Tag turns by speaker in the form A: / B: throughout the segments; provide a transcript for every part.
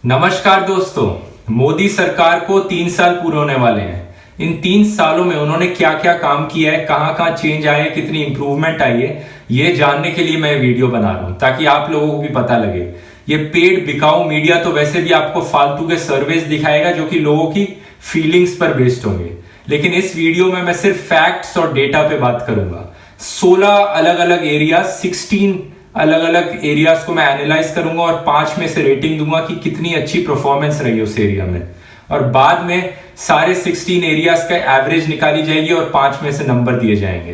A: नमस्कार दोस्तों। मोदी सरकार को 3 साल पूरे होने वाले हैं। इन 3 सालों में उन्होंने क्या क्या काम किया है, कहां कहां चेंज आए, कितनी इंप्रूवमेंट आई है, ये जानने के लिए मैं वीडियो बना रहा हूं ताकि आप लोगों को भी पता लगे। ये पेड बिकाऊ मीडिया तो वैसे भी आपको फालतू के सर्वेस दिखाएगा जो कि लोगों की फीलिंग्स पर बेस्ड होंगे, लेकिन इस वीडियो में मैं सिर्फ फैक्ट्स और डेटा पे बात करूंगा। 16 अलग अलग एरिया, 16 अलग अलग एरियाज को मैं एनालाइज करूंगा और 5 में से रेटिंग दूंगा कि कितनी अच्छी परफॉर्मेंस रही उस एरिया में, और बाद में सारे 16 एरियाज का एवरेज निकाली जाएगी और 5 में से नंबर दिए जाएंगे।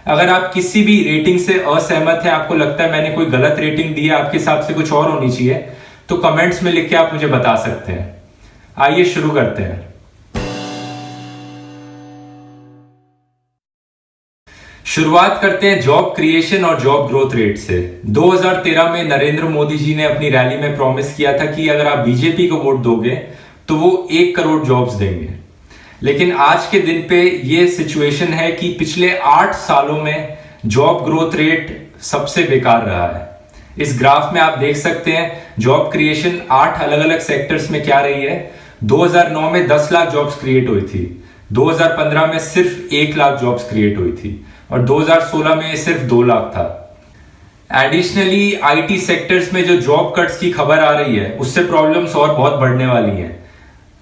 A: अगर आप किसी भी रेटिंग से असहमत है, आपको लगता है मैंने कोई गलत रेटिंग दी है, आपके हिसाब से कुछ और होनी चाहिए, तो कमेंट्स में लिख के आप मुझे बता सकते हैं। आइए शुरू करते हैं। शुरुआत करते हैं जॉब क्रिएशन और जॉब ग्रोथ रेट से। 2013 में नरेंद्र मोदी जी ने अपनी रैली में प्रॉमिस किया था कि अगर आप बीजेपी को वोट दोगे तो वो 1 करोड़ जॉब्स देंगे, लेकिन आज के दिन पे ये सिचुएशन है कि पिछले 8 सालों में जॉब ग्रोथ रेट सबसे बेकार रहा है। इस ग्राफ में आप देख सकते हैं जॉब क्रिएशन 8 अलग अलग सेक्टर्स में क्या रही है। 2009 में 10 लाख जॉब्स क्रिएट हुई थी, 2015 में सिर्फ 1 लाख जॉब्स क्रिएट हुई थी और 2016 में सिर्फ 2 लाख था। एडिशनली आईटी सेक्टर्स में जो जॉब कट्स की खबर आ रही है उससे प्रॉब्लम्स और बहुत बढ़ने वाली हैं।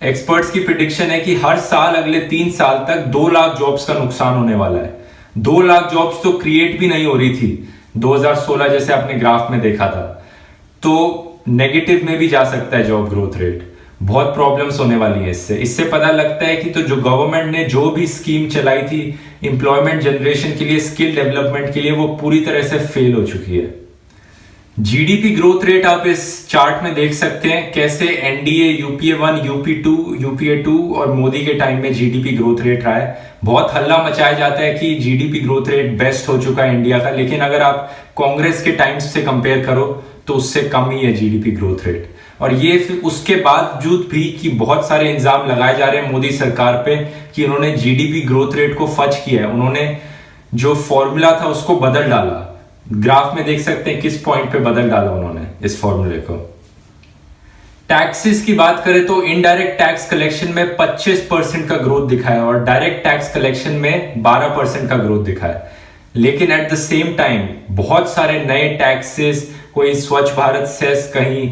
A: एक्सपर्ट्स की प्रिडिक्शन है कि हर साल अगले 3 साल तक 2 लाख जॉब्स का नुकसान होने वाला है। 2 लाख जॉब्स तो क्रिएट भी नहीं हो रही थी 2016 जैसे आपने ग्राफ में देखा था, तो नेगेटिव में भी जा सकता है जॉब ग्रोथ रेट। बहुत प्रॉब्लम्स होने वाली है इससे पता लगता है कि तो जो गवर्नमेंट ने जो भी स्कीम चलाई थी एम्प्लॉयमेंट जनरेशन के लिए, स्किल डेवलपमेंट के लिए, वो पूरी तरह से फेल हो चुकी है। जीडीपी ग्रोथ रेट आप इस चार्ट में देख सकते हैं कैसे एनडीए, यूपीए 1, यूपी 2, यूपीए 2 और मोदी के टाइम में जीडीपी ग्रोथ रेट रहा है। बहुत हल्ला मचाया जाता है कि जीडीपी ग्रोथ रेट बेस्ट हो चुका है इंडिया का, लेकिन अगर आप कांग्रेस के टाइम्स से कंपेयर करो तो उससे कम ही है जीडीपी ग्रोथ रेट। और ये उसके बावजूद भी कि बहुत सारे इल्जाम लगाए जा रहे हैं मोदी सरकार पे कि उन्होंने जीडीपी ग्रोथ रेट को फच किया है, उन्होंने जो फॉर्मूला था उसको बदल डाला। ग्राफ में देख सकते हैं किस पॉइंट पे बदल डाला उन्होंने इस फॉर्मूले को। टैक्सेस की बात करें तो इनडायरेक्ट टैक्स कलेक्शन में 25% का ग्रोथ दिखा है और डायरेक्ट टैक्स कलेक्शन में 12% का ग्रोथ दिखा है, लेकिन एट द सेम टाइम बहुत सारे नए टैक्सेस, कोई स्वच्छ भारत सेस, कहीं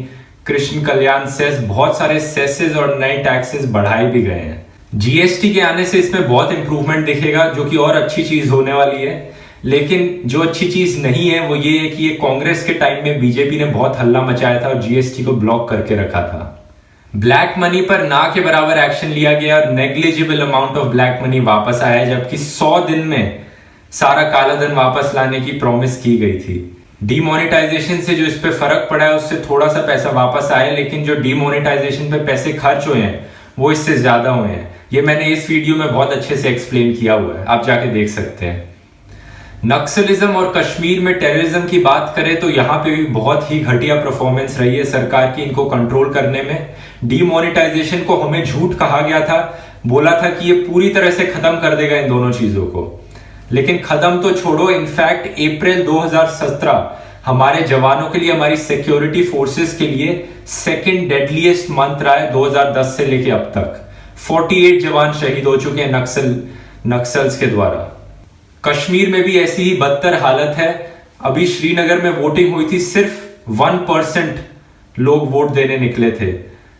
A: कृषि कल्याण सेस, बहुत सारे सेसेस और नए टैक्सेस बढ़ाए भी गए हैं। जीएसटी के आने से इसमें बहुत इंप्रूवमेंट दिखेगा जो कि और अच्छी चीज होने वाली है, लेकिन जो अच्छी चीज नहीं है वो ये है कि ये कांग्रेस के टाइम में बीजेपी ने बहुत हल्ला मचाया था और जीएसटी को ब्लॉक करके रखा था। ब्लैक मनी पर ना के बराबर एक्शन लिया गया और negligible amount of black money वापस आया, जबकि 100 दिन में सारा काला धन वापस लाने की प्रॉमिस की गई थी। डीमोनेटाइजेशन से जो इस पे फर्क पड़ा है उससे थोड़ा सा पैसा वापस आया, लेकिन जो डीमोनेटाइजेशन पे पैसे खर्च हुए हैं वो इससे ज्यादा हुए हैं। ये मैंने इस वीडियो में बहुत अच्छे से एक्सप्लेन किया हुआ है, आप जाके देख सकते हैं। नक्सलिज्म और कश्मीर में टेररिज्म की बात करें तो यहाँ पे भी बहुत ही घटिया परफॉर्मेंस रही है सरकार की इनको कंट्रोल करने में। डीमोनेटाइजेशन को हमें झूठ कहा गया था, बोला था कि ये पूरी तरह से खत्म कर देगा इन दोनों चीजों को, लेकिन खत्म तो छोड़ो, इनफैक्ट अप्रैल 2017 हमारे जवानों के लिए, हमारी सिक्योरिटी फोर्सेस के लिए सेकंड डेडलीस्ट मंथ रहा है 2010 से लेके अब तक। 48 जवान शहीद हो चुके हैं नक्सल्स के द्वारा। कश्मीर में भी ऐसी ही बदतर हालत है। अभी श्रीनगर में वोटिंग हुई थी, सिर्फ 1% लोग वोट देने निकले थे,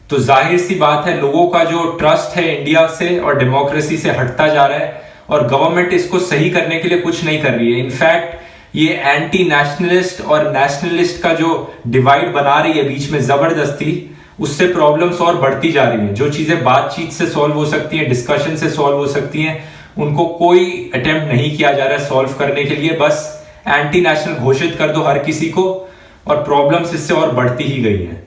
A: तो जाहिर सी बात है लोगों का जो ट्रस्ट है इंडिया से और डेमोक्रेसी से हटता जा रहा है और गवर्नमेंट इसको सही करने के लिए कुछ नहीं कर रही है। इनफैक्ट ये एंटी नेशनलिस्ट और नेशनलिस्ट का जो डिवाइड बना रही है बीच में जबरदस्ती, उससे प्रॉब्लम्स और बढ़ती जा रही हैं। जो चीजें बातचीत से सॉल्व हो सकती हैं, डिस्कशन से सॉल्व हो सकती हैं, उनको कोई अटेम्प्ट नहीं किया जा रहा है सॉल्व करने के लिए। बस एंटी नेशनल घोषित कर दो हर किसी को और प्रॉब्लम्स इससे और बढ़ती ही गई हैं।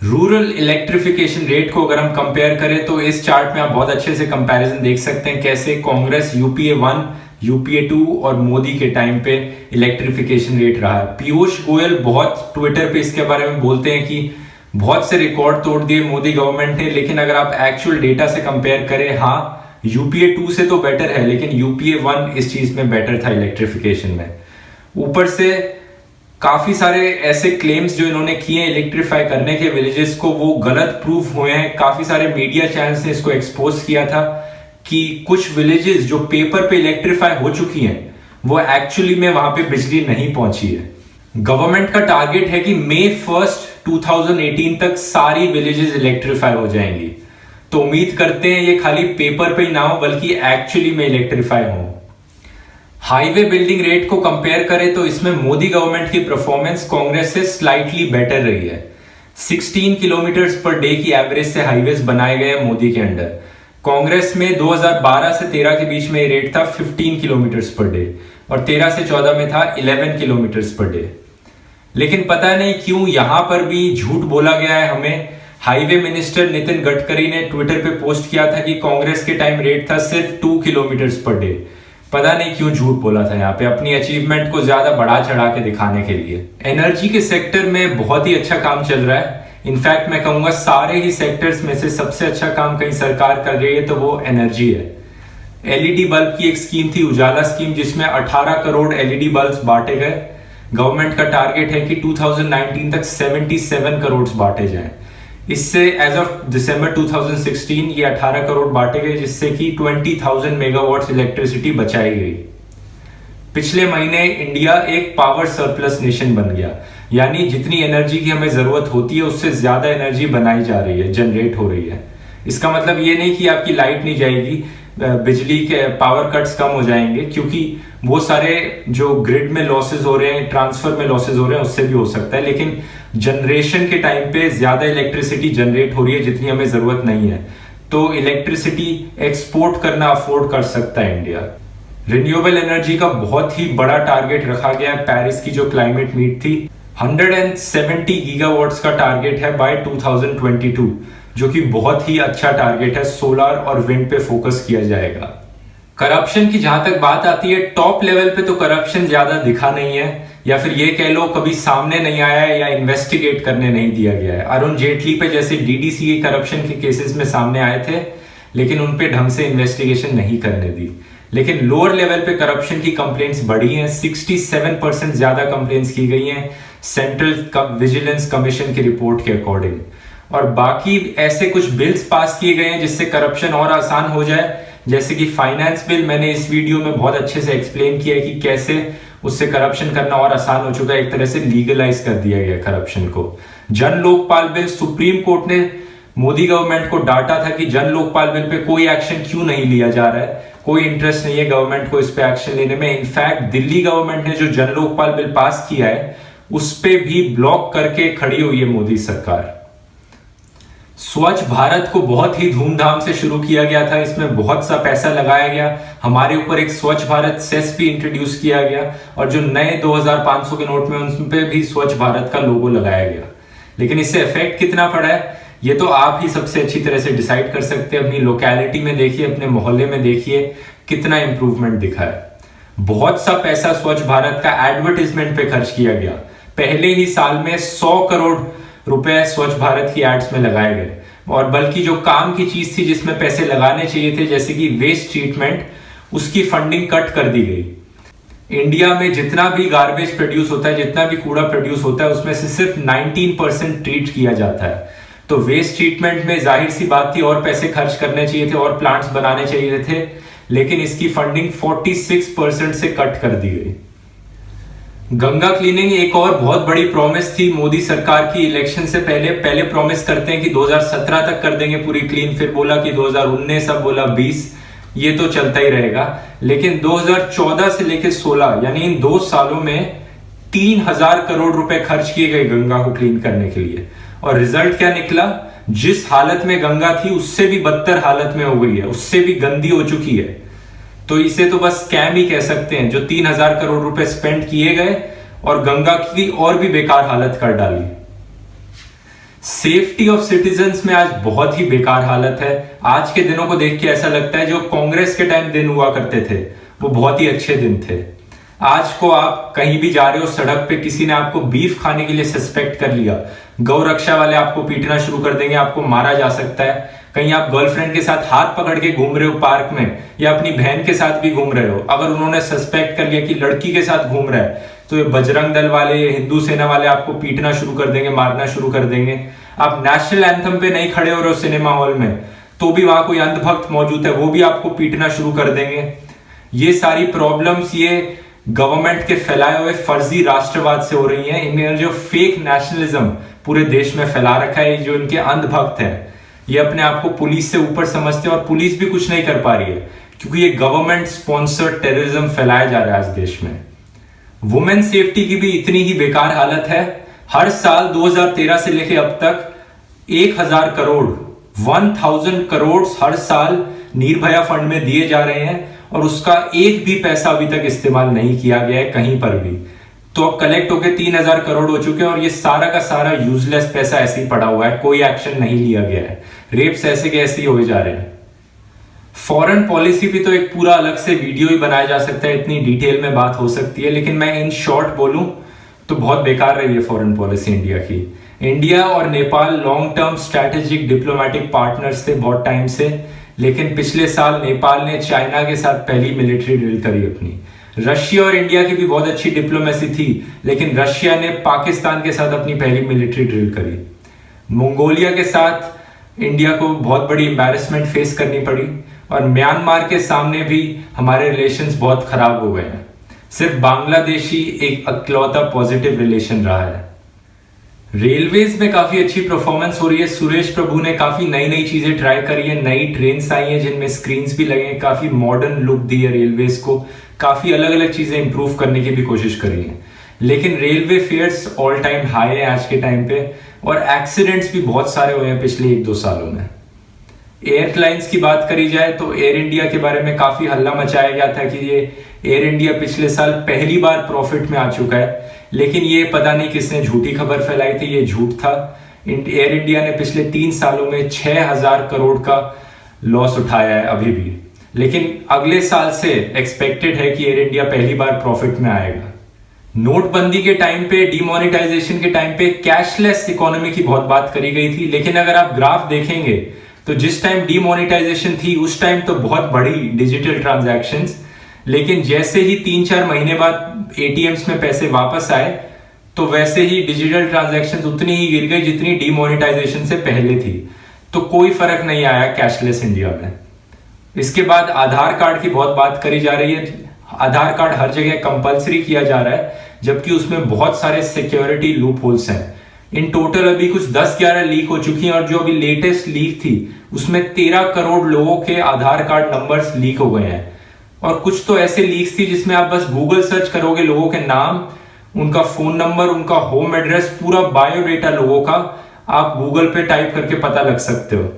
A: रूरल इलेक्ट्रिफिकेशन रेट को अगर हम कंपेयर करें तो इस चार्ट में आप बहुत अच्छे से कंपैरिजन देख सकते हैं कैसे कांग्रेस यूपीए 1, यूपीए 2 और मोदी के टाइम पे इलेक्ट्रिफिकेशन रेट रहा है। पीयूष गोयल बहुत ट्विटर पे इसके बारे में बोलते हैं कि बहुत से रिकॉर्ड तोड़ दिए मोदी गवर्नमेंट ने, लेकिन अगर आप एक्चुअल डेटा से कंपेयर करें, हाँ यूपीए 2 से तो बेटर है, लेकिन यूपीए 1 इस चीज में बेटर था इलेक्ट्रिफिकेशन में। ऊपर से काफी सारे ऐसे क्लेम्स जो इन्होंने किए इलेक्ट्रीफाई करने के विलेजेस को, वो गलत प्रूफ हुए हैं। काफी सारे मीडिया चैनल्स ने इसको एक्सपोज किया था कि कुछ विलेजेस जो पेपर पे इलेक्ट्रीफाई हो चुकी हैं वो एक्चुअली में वहां पे बिजली नहीं पहुंची है। गवर्नमेंट का टारगेट है कि मई 1 2018 तक सारी विलेजेस इलेक्ट्रीफाई हो जाएंगी। तो उम्मीद करते हैं ये खाली पेपर पे ही ना हो बल्कि एक्चुअली में इलेक्ट्रीफाई हो। हाईवे बिल्डिंग रेट को कंपेयर करें तो इसमें मोदी गवर्नमेंट की परफॉर्मेंस कांग्रेस से स्लाइटली बेटर रही है। 16 किलोमीटर पर डे की एवरेज से हाईवेज बनाए गए हैं मोदी के अंडर। कांग्रेस में 2012 से 13 के बीच में ये रेट था 15 किलोमीटर पर डे और 13 से 14 में था 11 किलोमीटर पर डे। लेकिन पता नहीं क्यों यहां पर भी झूठ बोला गया है हमें। हाईवे मिनिस्टर नितिन गडकरी ने ट्विटर पे पोस्ट किया था कि कांग्रेस के टाइम रेट था सिर्फ 2 किलोमीटर पर डे। पता नहीं क्यों झूठ बोला था यहाँ पे, अपनी अचीवमेंट को ज्यादा बढ़ा चढ़ा के दिखाने के लिए। एनर्जी के सेक्टर में बहुत ही अच्छा काम चल रहा है। इनफैक्ट मैं कहूंगा सारे ही सेक्टर्स में से सबसे अच्छा काम कहीं सरकार कर रही है तो वो एनर्जी है। एलईडी बल्ब की एक स्कीम थी, उजाला स्कीम, जिसमें 18 करोड़ एलईडी बल्ब बांटे गए। गवर्नमेंट का टारगेट है कि 2019 तक 77 करोड़ बांटे जाएं। इससे एज ऑफ दिसंबर 2016 ये 18 करोड़ बांटे गए, जिससे कि 20,000 मेगावाट्स इलेक्ट्रिसिटी बचाई गई। पिछले महीने इंडिया एक पावर सरप्लस नेशन बन गया, यानी जितनी एनर्जी की हमें जरूरत होती है उससे ज्यादा एनर्जी बनाई जा रही है, जनरेट हो रही है। इसका मतलब ये नहीं कि आपकी लाइट नहीं जाएगी, बिजली के पावर कट्स कम हो जाएंगे, क्योंकि वो सारे जो ग्रिड में लॉसेस हो रहे हैं, ट्रांसफर में लॉसेस हो रहे हैं, उससे भी हो सकता है। लेकिन जनरेशन के टाइम पे ज्यादा इलेक्ट्रिसिटी जनरेट हो रही है जितनी हमें जरूरत नहीं है, तो इलेक्ट्रिसिटी एक्सपोर्ट करना अफोर्ड कर सकता है इंडिया। रिन्यूएबल एनर्जी का बहुत ही बड़ा टारगेट रखा गया है। पेरिस की जो क्लाइमेट मीट थी, 170 गीगावाट्स का टारगेट है बाय 2022, जो कि बहुत ही अच्छा टारगेट है। सोलर और विंड पे फोकस किया जाएगा। करप्शन की जहां तक बात आती है, टॉप लेवल पे तो करप्शन ज्यादा दिखा नहीं है, या फिर ये कह लो कभी सामने नहीं आया है या इन्वेस्टिगेट करने नहीं दिया गया है। अरुण जेटली पे जैसे डीडीसीए करप्शन के केसेस में सामने आए थे, लेकिन उन पे ढंग से इन्वेस्टिगेशन नहीं करने दी। लेकिन लोअर लेवल पे करप्शन की कंप्लेंट्स बढ़ी हैं, 67% ज्यादा कंप्लेंट्स की गई हैं सेंट्रल विजिलेंस कमीशन की रिपोर्ट के अकॉर्डिंग। और बाकी ऐसे कुछ बिल्स पास किए गए हैं जिससे करप्शन और आसान हो जाए, जैसे कि फाइनेंस बिल। मैंने इस वीडियो में बहुत अच्छे से एक्सप्लेन किया है कि कैसे उससे करप्शन करना और आसान हो चुका है, एक तरह से लीगलाइज कर दिया गया करप्शन को। जन लोकपाल बिल, सुप्रीम कोर्ट ने मोदी गवर्नमेंट को डांटा था कि जन लोकपाल बिल पे कोई एक्शन क्यों नहीं लिया जा रहा है, कोई इंटरेस्ट नहीं है गवर्नमेंट को इस पे एक्शन लेने में। इनफैक्ट दिल्ली गवर्नमेंट ने जो जन लोकपाल बिल पास किया है उस पे भी ब्लॉक करके खड़ी हुई है मोदी सरकार। स्वच्छ भारत को बहुत ही धूमधाम से शुरू किया गया था, इसमें बहुत सा पैसा लगाया गया। हमारे ऊपर एक स्वच्छ भारत सेस भी इंट्रोड्यूस किया गया, और जो नए 2500 के नोट में उन पे भी स्वच्छ भारत का लोगो लगाया गया। लेकिन इससे इफेक्ट कितना पड़ा है ये तो आप ही सबसे अच्छी तरह से डिसाइड कर सकते हैं। अपनी लोकेलिटी में देखिए, अपने मोहल्ले में देखिए कितना इंप्रूवमेंट दिखा है। बहुत सा पैसा स्वच्छ भारत का एडवर्टाइजमेंट पे खर्च किया गया। पहले ही साल में 100 करोड़ रुपए स्वच्छ भारत की एड्स में लगाए गए, और बल्कि जो काम की चीज थी जिसमें पैसे लगाने चाहिए थे, जैसे कि वेस्ट ट्रीटमेंट, उसकी फंडिंग कट कर दी गई। इंडिया में जितना भी गार्बेज प्रोड्यूस होता है, जितना भी कूड़ा प्रोड्यूस होता है, उसमें से सिर्फ 19% ट्रीट किया जाता है। तो वेस्ट ट्रीटमेंट में जाहिर सी बात थी और पैसे खर्च करने चाहिए थे और प्लांट्स बनाने चाहिए थे, लेकिन इसकी फंडिंग 46% से कट कर दी गई। गंगा क्लीनिंग एक और बहुत बड़ी प्रॉमिस थी मोदी सरकार की। इलेक्शन से पहले प्रॉमिस करते हैं कि 2017 तक कर देंगे पूरी क्लीन, फिर बोला कि 2019, अब बोला 20, ये तो चलता ही रहेगा। लेकिन 2014 से लेकर 16 यानी इन 2 सालों में 3000 करोड़ रुपए खर्च किए गए गंगा को क्लीन करने के लिए, और रिजल्ट क्या निकला? जिस हालत में गंगा थी उससे भी बदतर हालत में हो गई है, उससे भी गंदी हो चुकी है। तो इसे तो बस स्कैम ही कह सकते हैं, जो 3000 करोड़ रुपए स्पेंड किए गए और गंगा की और भी बेकार हालत कर डाली। सेफ्टी ऑफ सिटीजन्स में आज बहुत ही बेकार हालत है। आज के दिनों को देख के ऐसा लगता है जो कांग्रेस के टाइम दिन हुआ करते थे वो बहुत ही अच्छे दिन थे। आज को आप कहीं भी जा रहे हो, सड़क पे किसी ने आपको बीफ खाने के लिए सस्पेक्ट कर लिया, गौ रक्षा वाले आपको पीटना शुरू कर देंगे, आपको मारा जा सकता है। कहीं आप गर्लफ्रेंड के साथ हाथ पकड़ के घूम रहे हो पार्क में, या अपनी बहन के साथ भी घूम रहे हो, अगर उन्होंने सस्पेक्ट कर लिया कि लड़की के साथ घूम रहा है, तो ये बजरंग दल वाले, हिंदू सेना वाले आपको पीटना शुरू कर देंगे, मारना शुरू कर देंगे। आप नेशनल एंथम पे नहीं खड़े हो रहे हो सिनेमा हॉल में, तो भी वहां कोई अंधभक्त मौजूद है, वो भी आपको पीटना शुरू कर देंगे। ये सारी प्रॉब्लम्स ये गवर्नमेंट के फैलाए हुए फर्जी राष्ट्रवाद से हो रही हैं। इन्हें जो फेक नेशनलिज्म पूरे देश में फैला रखा है, जो इनके अंधभक्त हैं, ये अपने आप को पुलिस से ऊपर समझते हैं और पुलिस भी कुछ नहीं कर पा रही है, क्योंकि ये गवर्नमेंट स्पॉन्सर्ड टेररिज्म फैलाया जा रहा है आज देश में। वुमेन सेफ्टी की भी इतनी ही बेकार हालत है। हर साल 2013 से लेके अब तक 1000 करोड़ 1000 करोड़ हर साल निर्भया फंड में दिए जा रहे हैं और उसका एक भी पैसा अभी तक इस्तेमाल नहीं किया गया है कहीं पर भी। तो अब कलेक्ट होकर 3000 करोड़ हो चुके हैं और ये सारा का सारा यूजलेस पैसा ऐसे ही पड़ा हुआ है, कोई एक्शन नहीं लिया गया है। रेप्स ऐसे के ऐसे ही हो जा रहे हैं। फॉरेन पॉलिसी भी तो एक पूरा अलग से वीडियो ही बनाया जा सकता है, इतनी डिटेल में बात हो सकती है, लेकिन मैं इन शॉर्ट बोलूं तो बहुत बेकार रही है फॉरेन पॉलिसी इंडिया की। इंडिया और Nepal long term strategic diplomatic partners थे बहुत टाइम से, लेकिन पिछले साल नेपाल ने चाइना के साथ पहली मिलिट्री ड्रिल करी अपनी। रशिया और इंडिया की भी बहुत अच्छी डिप्लोमेसी थी, लेकिन रशिया ने पाकिस्तान के साथ अपनी पहली मिलिट्री ड्रिल करी। मंगोलिया के साथ इंडिया को बहुत बड़ी एम्बैरेसमेंट फेस करनी पड़ी और म्यांमार के सामने भी हमारे रिलेशंस बहुत खराब हो गए हैं। सिर्फ बांग्लादेश ही एक इकलौता पॉजिटिव रिलेशन रहा है। रेलवेज में काफी अच्छी परफॉर्मेंस हो रही है। सुरेश प्रभु ने काफी नई नई चीजें ट्राई करी है, नई ट्रेन्स आई हैं जिनमें स्क्रीन्स भी लगे हैं, काफी मॉडर्न लुक दी है रेलवेज को, काफी अलग अलग चीजें इंप्रूव करने की भी कोशिश करी है। लेकिन railway fares all time high है आज के टाइम पे और एक्सीडेंट्स भी बहुत सारे हुए हैं पिछले 1-2 सालों में। एयरलाइंस की बात करी जाए तो एयर इंडिया के बारे में काफी हल्ला मचाया गया था कि ये एयर इंडिया पिछले साल पहली बार प्रॉफिट में आ चुका है, लेकिन ये पता नहीं किसने झूठी खबर फैलाई थी, ये झूठ था। एयर इंडिया ने पिछले 3 सालों में 6000 करोड़ का लॉस उठाया है अभी भी, लेकिन अगले साल से एक्सपेक्टेड है कि एयर इंडिया पहली बार प्रॉफिट में आएगा। नोटबंदी के टाइम पे, डिमोनेटाइजेशन के टाइम पे कैशलेस इकोनॉमी की बहुत बात करी गई थी, लेकिन अगर आप ग्राफ देखेंगे तो जिस टाइम डिमोनेटाइजेशन थी उस टाइम तो बहुत बड़ी डिजिटल ट्रांजैक्शंस, लेकिन जैसे ही 3-4 महीने बाद एटीएम्स में पैसे वापस आए तो वैसे ही डिजिटल ट्रांजैक्शंस उतनी ही गिर गई जितनी डिमोनेटाइजेशन से पहले थी। तो कोई फर्क नहीं आया कैशलेस इंडिया में। इसके बाद आधार कार्ड की बहुत बात करी जा रही है। आधार कार्ड हर जगह कंपलसरी किया जा रहा है, जबकि उसमें बहुत सारे सिक्योरिटी लूप होल्स हैं। इन टोटल अभी कुछ 10-11 लीक हो चुकी हैं और जो अभी लेटेस्ट लीक थी उसमें 13 करोड़ लोगों के आधार कार्ड नंबर्स लीक हो गए हैं। और कुछ तो ऐसे लीक्स थी जिसमें आप बस गूगल सर्च करोगे, लोगों के नाम, उनका फोन नंबर, उनका होम एड्रेस, पूरा बायोडेटा लोगों का आप गूगल पे टाइप करके पता लग सकते हो।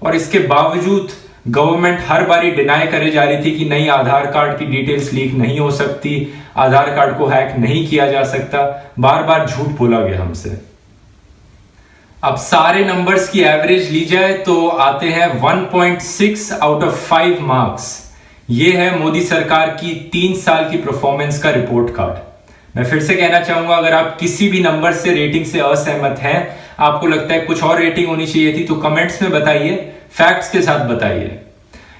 A: और इसके बावजूद गवर्नमेंट हर बारी डिनाई करे जा रही थी कि नहीं, आधार कार्ड की डिटेल्स लीक नहीं हो सकती, आधार कार्ड को हैक नहीं किया जा सकता, बार बार झूठ बोला गया हमसे। अब सारे नंबर्स की एवरेज ली जाए तो आते हैं 1.6 आउट ऑफ 5 मार्क्स। ये है मोदी सरकार की 3 साल की परफॉर्मेंस का रिपोर्ट कार्ड। मैं फिर से कहना चाहूंगा, अगर आप किसी भी नंबर से, रेटिंग से असहमत हैं, आपको लगता है कुछ और रेटिंग होनी चाहिए थी, तो कमेंट्स में बताइए, फैक्ट्स के साथ बताइए।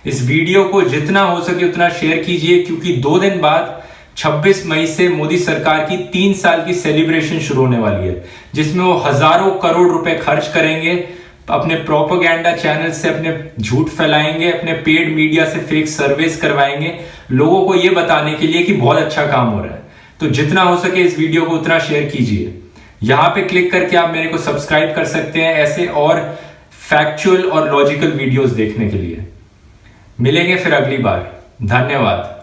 A: इस वीडियो को जितना हो सके उतना शेयर कीजिए, क्योंकि 2 दिन बाद 26 मई से मोदी सरकार की 3 साल की सेलिब्रेशन शुरू होने वाली है, जिसमें वो हजारों करोड़ रुपए खर्च करेंगे, अपने प्रोपेगेंडा चैनल से अपने झूठ फैलाएंगे, अपने पेड मीडिया से फेक सर्वेस करवाएंगे, लोगों को ये बताने के लिए कि बहुत अच्छा काम हो रहा है। तो जितना हो सके इस वीडियो को उतना शेयर कीजिए। यहां पे क्लिक करके आप मेरे को सब्सक्राइब कर सकते हैं ऐसे और फैक्चुअल और लॉजिकल वीडियोस देखने के लिए। मिलेंगे फिर अगली बार। धन्यवाद।